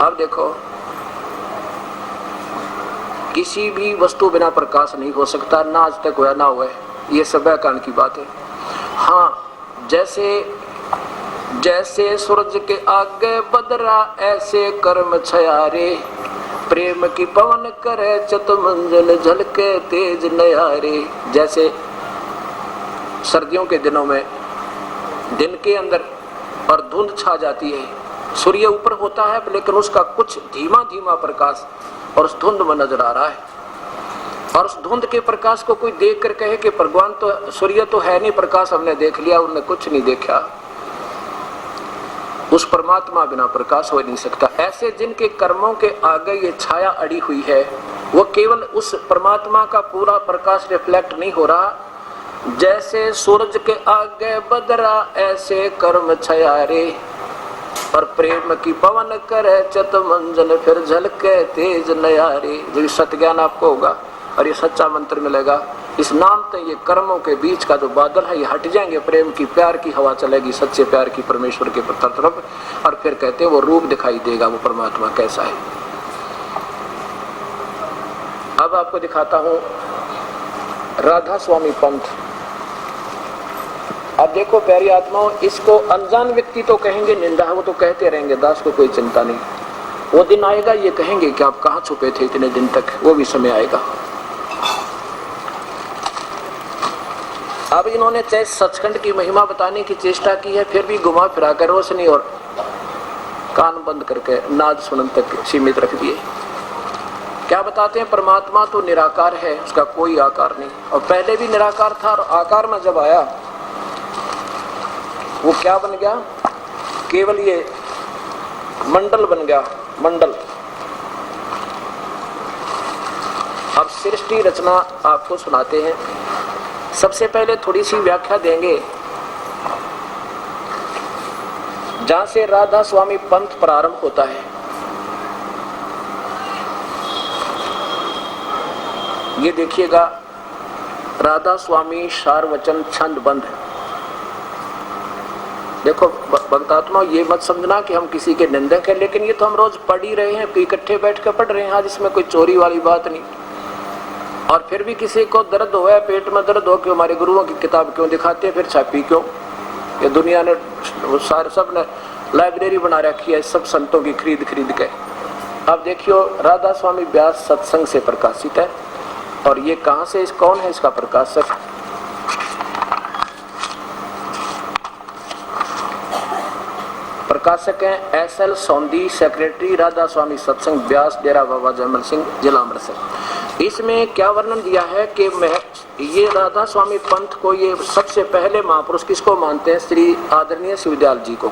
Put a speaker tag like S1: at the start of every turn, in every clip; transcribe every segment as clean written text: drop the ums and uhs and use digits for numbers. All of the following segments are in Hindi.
S1: अब देखो, किसी भी वस्तु बिना प्रकाश नहीं हो सकता, ना आज तक हुआ ना हुआ है, ये सब व्याकरण की बात है। हाँ, जैसे सूरज के आगे बदरा ऐसे कर्म छयारे, प्रेम की पवन करे चत मंजल झलके तेज नयारे। जैसे सर्दियों के दिनों में दिन के अंदर और धुंध छा जाती है, सूर्य ऊपर होता है लेकिन उसका कुछ धीमा धीमा प्रकाश और उस धुंध में नजर आ रहा है, और उस धुंध के प्रकाश को कोई देख कर कहे कि भगवान तो सूर्य तो है नहीं, प्रकाश हमने देख लिया, उन्होंने कुछ नहीं देखा, उस परमात्मा बिना प्रकाश हो नहीं सकता। ऐसे जिनके कर्मों के आगे ये छाया अड़ी हुई है, वो केवल उस परमात्मा का पूरा प्रकाश रिफ्लेक्ट नहीं हो रहा। जैसे सूरज के आगे बदरा ऐसे कर्म छयारे, और प्रेम की पवन करे चत मंजन फिर झलके तेज नयारे। जो सत्य ज्ञान आपको होगा और ये सच्चा मंत्र मिलेगा, इस नाम से ये कर्मों के बीच का जो बादल है ये हट जाएंगे, प्रेम की प्यार की हवा चलेगी, सच्चे प्यार की परमेश्वर के तरफ, और फिर कहते हैं वो रूप दिखाई देगा, वो परमात्मा कैसा है। अब आपको दिखाता हूं राधा स्वामी पंथ। अब देखो प्यारी आत्माओं, इसको अनजान व्यक्ति तो कहेंगे निंदा है, वो तो कहते रहेंगे, दास को कोई चिंता नहीं, वो दिन आएगा ये कहेंगे कि आप कहां छुपे थे इतने दिन तक, वो भी समय आएगा। अब इन्होंने चाहे सचखंड की महिमा बताने की चेष्टा की है, फिर भी घुमा फिरा कर रोशनी और कान बंद करके नाद सुनन तक सीमित रख दिए। क्या बताते हैं? परमात्मा तो निराकार है, उसका कोई आकार नहीं, और पहले भी निराकार था, और आकार में जब आया वो क्या बन गया? केवल ये मंडल बन गया, मंडल। अब सृष्टि रचना आपको सुनाते हैं। सबसे पहले थोड़ी सी व्याख्या देंगे, जहां से राधा स्वामी पंथ प्रारंभ होता है। ये देखिएगा, राधा स्वामी सार वचन छंद बंद है। देखो भक्तात्मा, ये मत समझना कि हम किसी के निंदक है, लेकिन ये तो हम रोज पढ़ ही रहे हैं, इकट्ठे बैठ कर पढ़ रहे हैं, आज इसमें कोई चोरी वाली बात नहीं। और फिर भी किसी को दर्द हो है, पेट में दर्द हो कि हमारे गुरुओं की किताब क्यों दिखाते हैं, फिर छापी क्यों? ये दुनिया ने सारे सब ने लाइब्रेरी बना रखी है सब संतों की खरीद खरीद के। अब देखियो, राधा स्वामी व्यास सत्संग से प्रकाशित है, और ये कहां से, कौन है इसका प्रकाशक? प्रकाशक हैं एस.एल. सौंदी, सेक्रेटरी राधा स्वामी सत्संग व्यास, डेरा बाबा जयमल सिंह, जिला अमृतसर। इसमें क्या वर्णन दिया है कि मैं ये राधा स्वामी पंथ को, ये सबसे पहले महापुरुष किसको मानते हैं? श्री आदरणीय शिवदयाल जी को।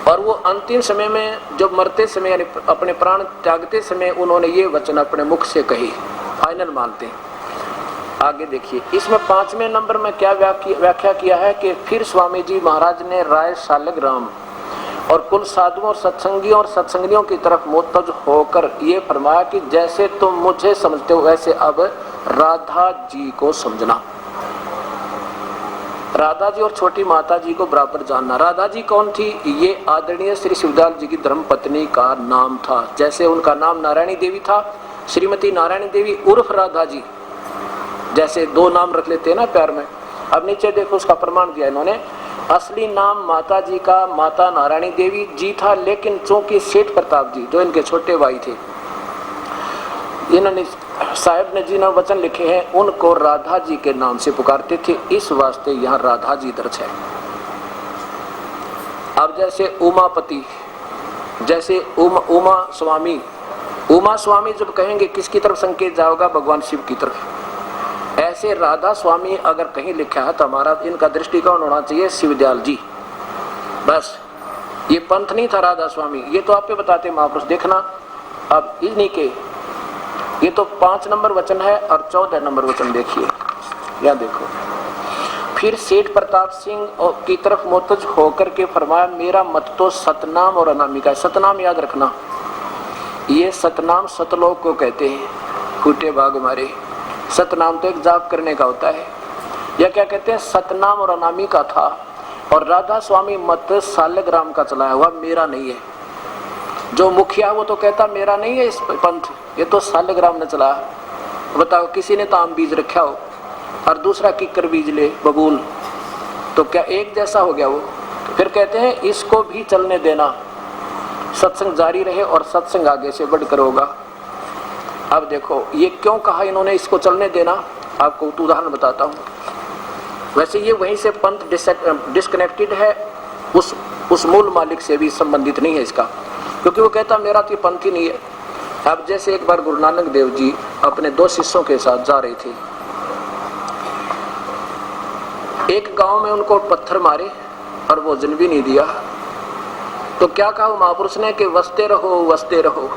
S1: और वो अंतिम समय में, जब मरते समय यानी अपने प्राण त्यागते समय, उन्होंने ये वचन अपने मुख से कही, फाइनल मानते हैं। आगे देखिए, इसमें 5वें नंबर में क्या व्याख्या किया है कि फिर स्वामी जी महाराज ने राय शालिग्राम और कुल साधुओं और सत्संगियों और सत्संगियों की तरफ मुतवज्जो होकर ये फरमाया कि जैसे तुम मुझे समझते हो वैसे अब राधा जी को समझना। राधा जी और छोटी माता जी को बराबर जानना। राधा जी कौन थी? ये आदरणीय श्री शिवदयाल जी की धर्म पत्नी का नाम था। जैसे उनका नाम नारायणी देवी था, श्रीमती नारायणी देवी उर्फ राधा जी, जैसे दो नाम रख लेते हैं ना प्यार में। अब नीचे देखो, उसका प्रमाण दिया इन्होंने। असली नाम माता जी का माता नारायणी देवी जी था, लेकिन चूंकि सेठ प्रताप जी जो इनके छोटे भाई थे, इन्होंने साहेब ने जी ने वचन लिखे हैं, उनको राधा जी के नाम से पुकारते थे, इस वास्ते यहाँ राधा जी दर्ज है। अब जैसे उमापति, जैसे उमा स्वामी, उमा स्वामी जब कहेंगे किसकी तरफ संकेत जाओगा? भगवान शिव की तरफ। ऐसे राधा स्वामी अगर कहीं लिखा है तो हमारा इनका दृष्टिकोण होना चाहिए शिवदयाल जी, बस। ये पंथ नहीं था राधा स्वामी, ये तो आप पे बताते महापुरुष, देखना। अब इन्हीं के, ये तो 5 नंबर वचन है, और 14 नंबर वचन देखिए, या देखो। फिर सेठ प्रताप सिंह की तरफ मुतवज्जो होकर के फरमाया, मेरा मत तो सतनाम और अनामिका है। सतनाम याद रखना, ये सतनाम सतलोक को कहते हैं, फूटे भाग मारे। सतनाम तो एक जाप करने का होता है, या क्या कहते हैं, सतनाम और अनामिका था। और राधा स्वामी मत शालिग्राम का चलाया हुआ, मेरा नहीं है। जो मुखिया वो तो कहता मेरा नहीं है इस पंथ, ये तो सालग्राम न चला। बताओ किसी ने तो आम बीज रखा हो और दूसरा किकर बीज ले बबूल, तो क्या एक जैसा हो गया वो? तो फिर कहते हैं इसको भी चलने देना, सत्संग जारी रहे और सत्संग आगे से बढ़कर होगा। अब देखो ये क्यों कहा इन्होंने इसको चलने देना, आपको उदाहरण बताता हूँ। वैसे ये वहीं से पंथ डिस्कनेक्टेड है, उस मूल मालिक से भी संबंधित नहीं है इसका, क्योंकि वो कहता मेरा तो पंथ ही नहीं है। अब जैसे एक बार गुरु नानक देव जी अपने 2 शिष्यों के साथ जा रहे थे, एक गांव में उनको पत्थर मारे और भोजन भी नहीं दिया, तो क्या कहा महापुरुष ने कि वसते रहो वसते रहो,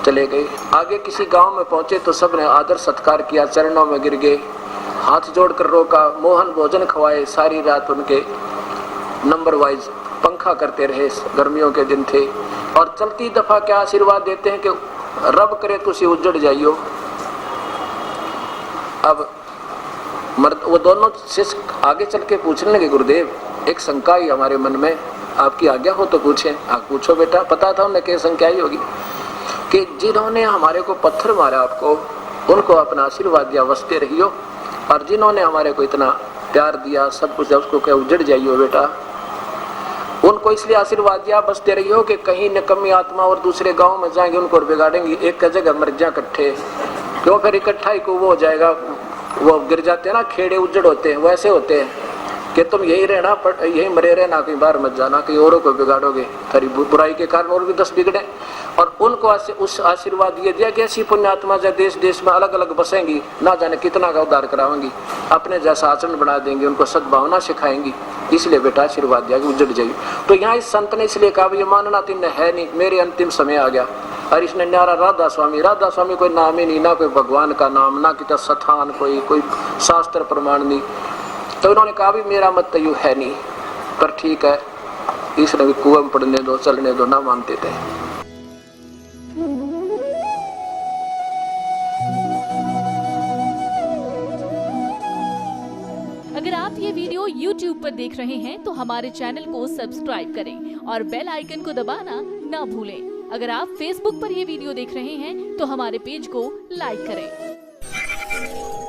S1: चले गए। आगे किसी गांव में पहुंचे तो सबने आदर सत्कार किया, चरणों में गिर गए, हाथ जोड़कर रोका, मोहन भोजन खवाए, सारी रात उनके नंबर वाइज पंखा करते रहे, गर्मियों के दिन थे। और चलती दफा क्या आशीर्वाद देते हैं कि रब करे तुसी उजड़ जाइयो। अब वो दोनों शिष्य आगे चल के पूछने लगे, गुरुदेव एक शंका ही हमारे मन में, आपकी आज्ञा हो तो पूछें। आप पूछो बेटा। पता था उन्हें क्या शंका ही होगी कि जिन्होंने हमारे को पत्थर मारा आपको, उनको अपना आशीर्वाद दिया वसते रहियो, और जिन्होंने हमारे को इतना प्यार दिया सब कुछ, उसको क्या उजड़ जाइयो बेटा। उनको इसलिए आशीर्वाद दिया बसते रहियो कि कहीं निकम्मी आत्मा और दूसरे गांव में जाएंगे उनको बिगाड़ेंगे, एक जगह मर जा इकट्ठे, क्यों फिर इकट्ठा ही को वो हो जाएगा, वो गिर जाते हैं ना, खेड़े उजड़ होते हैं, वैसे होते हैं कि तुम यही रहना, यही मरे रहना, कहीं बाहर मत जाना, कहीं औरों को बिगाड़ोगे, थारी बुराई के कारण और भी 10 बिगड़े। और उनको उस आशीर्वाद ये दिया कि ऐसी पुण्यात्मा जब देश देश में अलग अलग बसेंगी, ना जाने कितना का उद्धार करावेंगी, अपने जैसा आचरण बना देंगे, उनको सद्भावना सिखाएंगी, इसलिए बेटा आशीर्वाद दिया कि उजड़ जाइए। तो यहाँ इस संत ने इसलिए कहा ये मानना तीन है नहीं, मेरे अंतिम समय आ गया। और इसने न्यारा राधा स्वामी कोई नाम ही नहीं, ना कोई भगवान का नाम, ना कितना स्थान, कोई शास्त्र प्रमाण नहीं। तो उन्होंने कहा भी मेरा मत तो यू है नहीं, पर ठीक है इसने भी कुएं में पड़ने दो, चलने दो, ना मानते थे।
S2: अगर आप ये वीडियो YouTube पर देख रहे हैं तो हमारे चैनल को सब्सक्राइब करें और बेल आइकन को दबाना ना भूलें। अगर आप Facebook पर ये वीडियो देख रहे हैं तो हमारे पेज को लाइक करें।